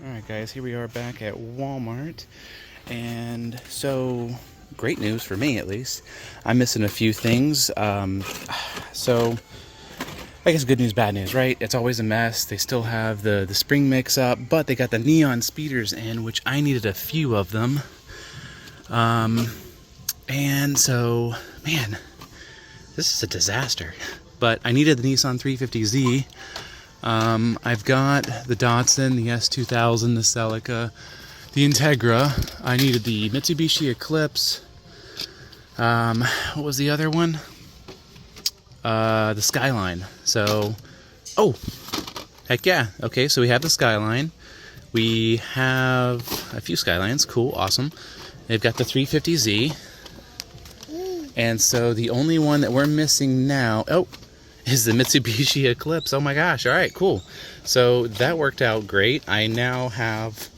Alright guys, here we are back at Walmart, and so great news for me at least. I'm missing a few things. So I guess good news, bad news, right? It's always a mess. They still have the spring mix up, but they got the neon speeders in, which I needed a few of them. And so, man, this is a disaster. But I needed the Nissan 350Z. I've got the Datsun, the S2000, the Celica, the Integra. I needed the Mitsubishi Eclipse. What was the other one? The Skyline. So, oh, heck yeah. Okay, so we have the Skyline. We have a few Skylines. Cool, awesome. They've got the 350Z. And so the only one that we're missing now, is the Mitsubishi Eclipse. Oh my gosh, all right, cool. So that worked out great. I now have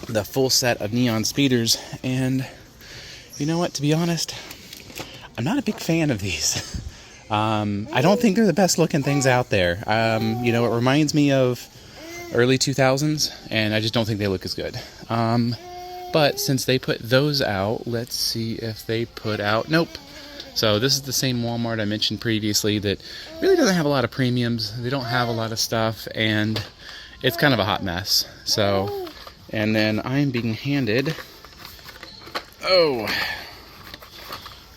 the full set of neon speeders, and you know what, to be honest, I'm not a big fan of these. I don't think they're the best looking things out there. It reminds me of early 2000s, and I just don't think they look as good. But since they put those out, let's see if they put out, nope. So this is the same Walmart I mentioned previously that really doesn't have a lot of premiums. They don't have a lot of stuff, and it's kind of a hot mess. So, and then I'm being handed,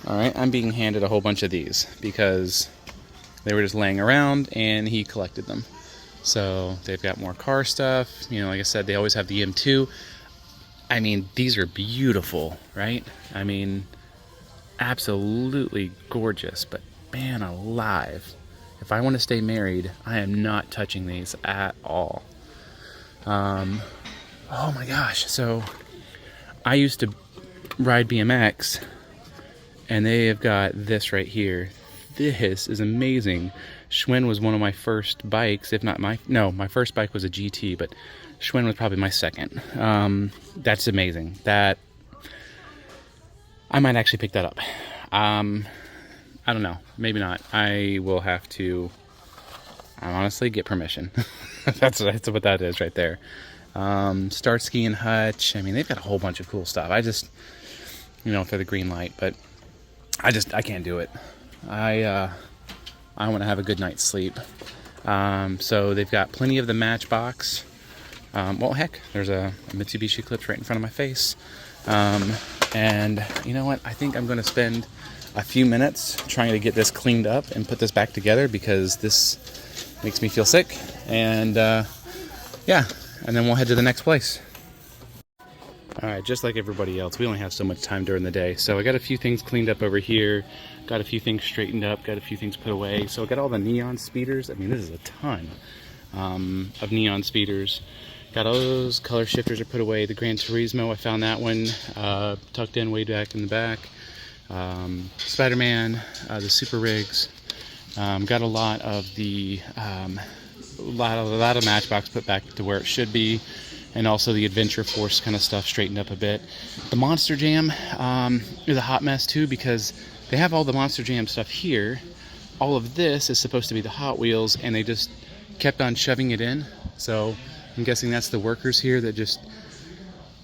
I'm being handed a whole bunch of these because they were just laying around and he collected them. So they've got more car stuff. Like I said, they always have the M2. I mean, these are beautiful, right? I mean, absolutely gorgeous, but man alive, if I want to stay married, I am not touching these at all. Oh my gosh, so I used to ride BMX, and they have got this right here. This is amazing. Schwinn was one of my first bikes, if not my first bike was a GT, but Schwinn was probably my second. That's amazing. That I might actually pick that up. I don't know. Maybe not. I will have to honestly get permission. That's what that is right there. Starsky and Hutch. I mean, they've got a whole bunch of cool stuff. I just, for the green light, but I can't do it. I want to have a good night's sleep. So they've got plenty of the Matchbox. Well, heck, there's a Mitsubishi Eclipse right in front of my face. And you know what? I think I'm going to spend a few minutes trying to get this cleaned up and put this back together because this makes me feel sick. And yeah, and then we'll head to the next place. All right, just like everybody else, we only have so much time during the day. So I got a few things cleaned up over here, got a few things straightened up, got a few things put away. So I got all the neon speeders. I mean, this is a ton of neon speeders. Got all those color shifters are put away. The Gran Turismo, I found that one tucked in way back in the back. Spider-Man, the Super Rigs. Got a lot of the lot of Matchbox put back to where it should be, and also the Adventure Force kind of stuff straightened up a bit. The Monster Jam is a hot mess too because they have all the Monster Jam stuff here. All of this is supposed to be the Hot Wheels, and they just kept on shoving it in. So I'm guessing that's the workers here that just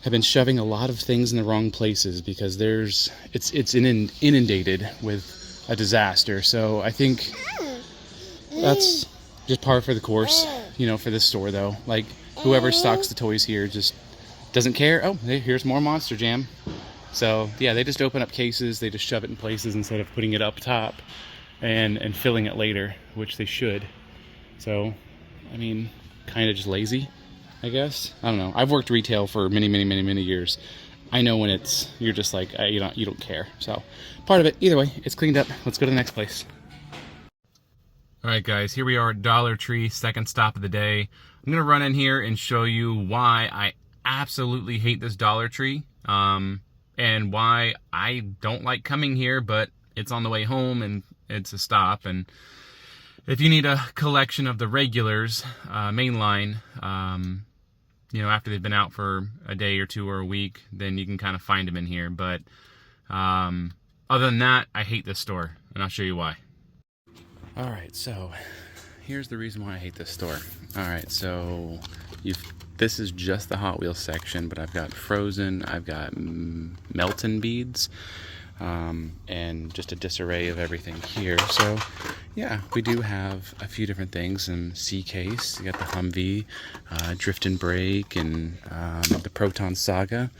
have been shoving a lot of things in the wrong places because it's inundated with a disaster. So I think that's just par for the course, for this store though. Like whoever stocks the toys here just doesn't care. Oh, here's more Monster Jam. So yeah, they just open up cases, they just shove it in places instead of putting it up top and filling it later, which they should. So, I mean, kind of just lazy, I guess. I don't know. I've worked retail for many years. I know when you're just like, you don't care. So, part of it, either way, it's cleaned up. Let's go to the next place. All right, guys, here we are at Dollar Tree, second stop of the day. I'm going to run in here and show you why I absolutely hate this Dollar Tree, and why I don't like coming here, but it's on the way home and it's a stop. And if you need a collection of the regulars, mainline, after they've been out for a day or two or a week, then you can kind of find them in here. But other than that, I hate this store, and I'll show you why. All right, so here's the reason why I hate this store. All right, so you've this is just the Hot Wheels section, but I've got Frozen, I've got Melton beads, and just a disarray of everything here. So yeah, we do have a few different things. And Sea Case, you got the Humvee, Drift and Break, and the Proton Saga.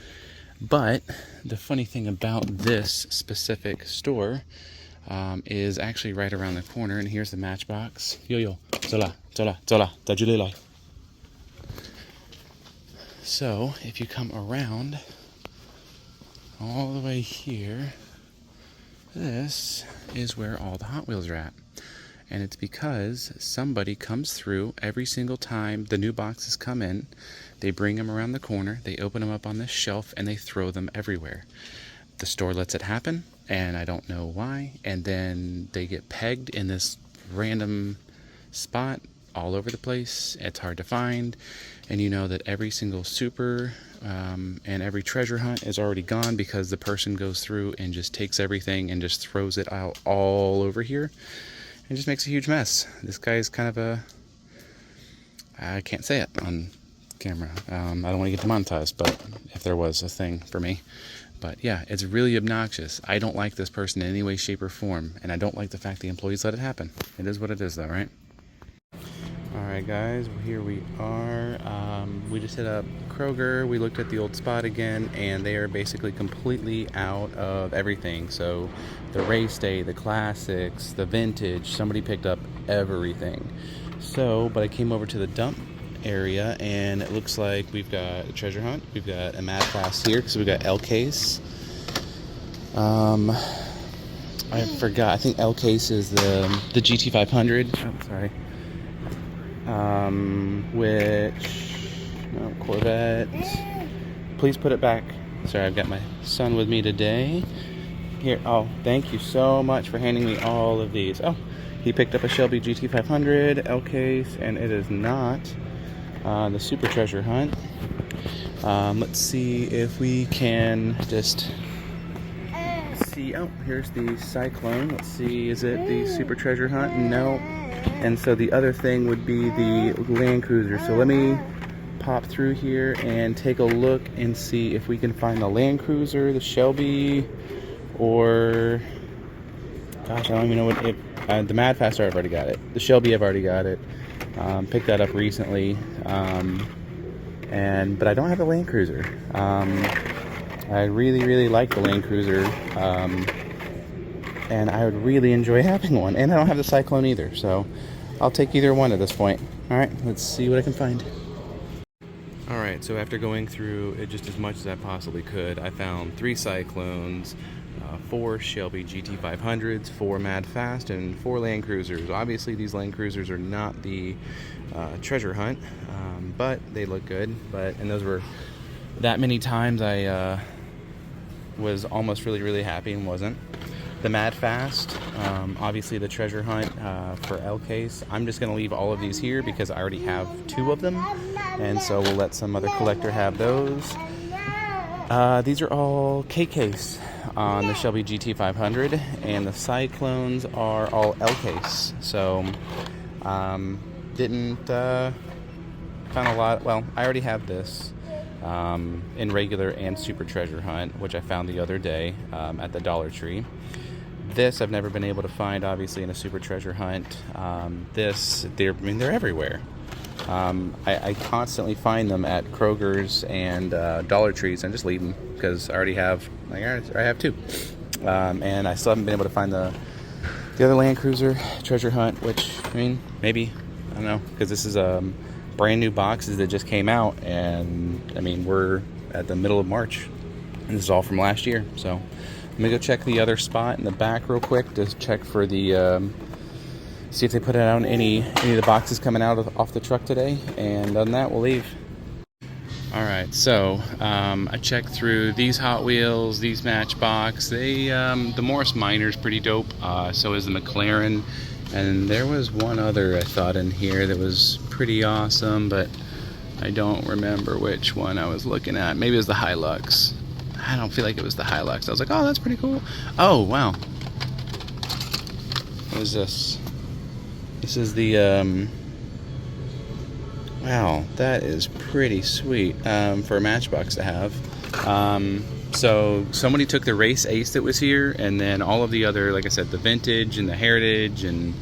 But the funny thing about this specific store is actually right around the corner, and here's the Matchbox. Yo, zola, tajulila. So if you come around all the way here, this is where all the Hot Wheels are at. And it's because somebody comes through every single time the new boxes come in. They bring them around the corner, they open them up on this shelf, and they throw them everywhere. The store lets it happen, and I don't know why. And then they get pegged in this random spot all over the place. It's hard to find. And you know that every single super and every treasure hunt is already gone because the person goes through and just takes everything and just throws it out all over here. It just makes a huge mess. This guy's kind of a... I can't say it on camera. I don't want to get demonetized, but if there was a thing for me. But yeah, it's really obnoxious. I don't like this person in any way, shape, or form, and I don't like the fact the employees let it happen. It is what it is, though, right? Alright guys, well, here we are. We just hit up Kroger. We looked at the old spot again, and they are basically completely out of everything. So the race day, the classics, the vintage, somebody picked up everything. So, but I came over to the dump area, and it looks like we've got a treasure hunt. We've got a Mad Fast here because we got L Case. I forgot. I think L Case is the GT500. Oh, sorry. Corvette. Please put it back. Sorry, I've got my son with me today. Here, oh, thank you so much for handing me all of these. Oh, he picked up a Shelby GT500 L Case, and it is not the Super Treasure Hunt. Let's see if we can just see. Oh, here's the Cyclone. Let's see, is it the Super Treasure Hunt? No. And so the other thing would be the Land Cruiser. So let me pop through here and take a look and see if we can find the Land Cruiser, the Shelby, or gosh, I don't even know what it. The Mad Faster, I've already got it. The Shelby, I've already got it. Picked that up recently, but I don't have the Land Cruiser. I really like the Land Cruiser. And I would really enjoy having one. And I don't have the Cyclone either, so I'll take either one at this point. Alright, let's see what I can find. Alright, so after going through it just as much as I possibly could, I found 3 Cyclones, 4 Shelby GT500s, 4 Mad Fast, and 4 Land Cruisers. Obviously, these Land Cruisers are not the treasure hunt, but they look good. And those were that many times I was almost really happy and wasn't. The Mad Fast, obviously the treasure hunt for L Case. I'm just going to leave all of these here because I already have 2 of them, and so we'll let some other collector have those. These are all K Case on the Shelby GT500, and the Cyclones are all L Case. So didn't found a lot. Well, I already have this in regular and super treasure hunt, which I found the other day at the Dollar Tree. This I've never been able to find, obviously, in a super treasure hunt. They're everywhere. I constantly find them at Kroger's and Dollar Trees, and just leave them because I already have. I have 2, and I still haven't been able to find the other Land Cruiser treasure hunt. Which, I mean, maybe, I don't know, because this is brand new boxes that just came out, and I mean, we're at the middle of March, and this is all from last year. So let me go check the other spot in the back real quick to check for the see if they put it out any of the boxes coming out off the truck today, and other than that, we'll leave. Alright, so I checked through these Hot Wheels, these Matchbox. The Morris Minor's pretty dope, so is the McLaren, and there was one other I thought in here that was pretty awesome, but I don't remember which one I was looking at. Maybe it was the Hilux. I don't feel like it was the Hilux. I was like, oh, that's pretty cool. Oh, wow. What is this? This is the Wow, that is pretty sweet for a Matchbox to have. So somebody took the Race Ace that was here, and then all of the other, like I said, the Vintage and the Heritage and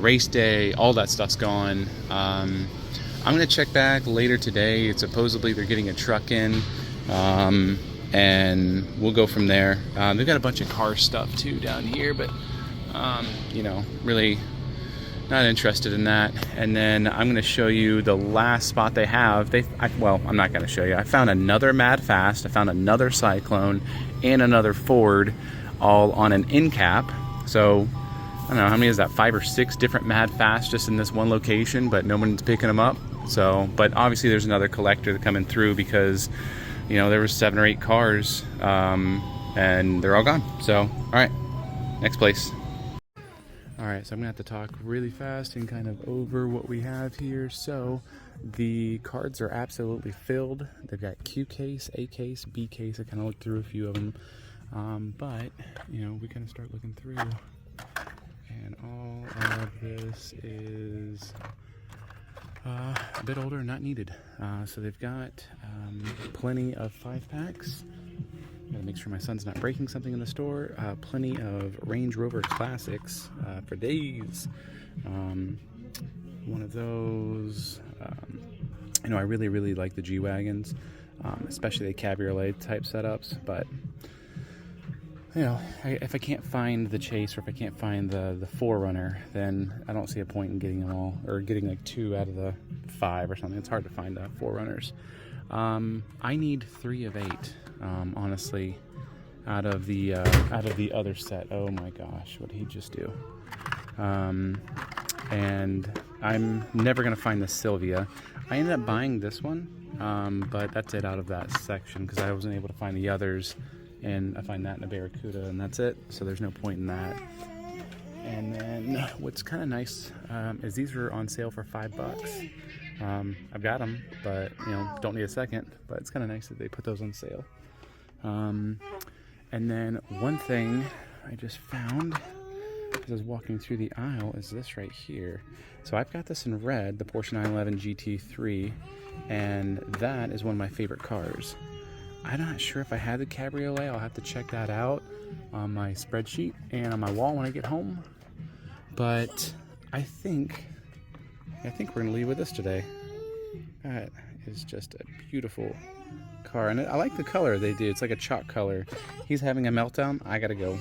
Race Day, all that stuff's gone. I'm gonna check back later today. It's supposedly they're getting a truck in, and we'll go from there. They've got a bunch of car stuff too down here, but you know, really not interested in that. And then I'm going to show you the last spot they have. Well, I'm not going to show you. I found another Mad Fast, I found another Cyclone, and another Ford, all on an end cap. So I don't know how many is that, 5 or 6 different Mad Fast just in this one location, but no one's picking them up. So, but obviously there's another collector coming through because, you know, there was 7 or 8 cars, and they're all gone. So, all right, next place. All right, so I'm gonna have to talk really fast and kind of over what we have here. So the cards are absolutely filled. They've got Q case, A case, B case. I kind of looked through a few of them, but you know, we kind of start looking through, and all of this is a bit older, not needed. So they've got plenty of 5-packs. Gotta make sure my son's not breaking something in the store. Plenty of Range Rover Classics for days. One of those. You know, I really like the G-Wagons, especially the cabriolet type setups. But you know, if I can't find the Chase, or if I can't find the 4Runner, then I don't see a point in getting them all, or getting like 2 out of the 5 or something. It's hard to find 4Runners. I need 3 of 8. Honestly, out of the other set. Oh my gosh, what did he just do? And I'm never gonna find the Sylvia. I ended up buying this one, but that's it out of that section because I wasn't able to find the others, and I find that in a Barracuda, and that's it. So there's no point in that. And then what's kind of nice is these are on sale for $5. I've got them, but you know, don't need a second. But it's kind of nice that they put those on sale. And then one thing I just found as I was walking through the aisle is this right here. So I've got this in red, the Porsche 911 GT3, and that is one of my favorite cars. I'm not sure if I had the cabriolet. I'll have to check that out on my spreadsheet and on my wall when I get home. But I think we're gonna leave with this today. That is just a beautiful car, and I like the color they do. It's like a chalk color. He's having a meltdown. I gotta go.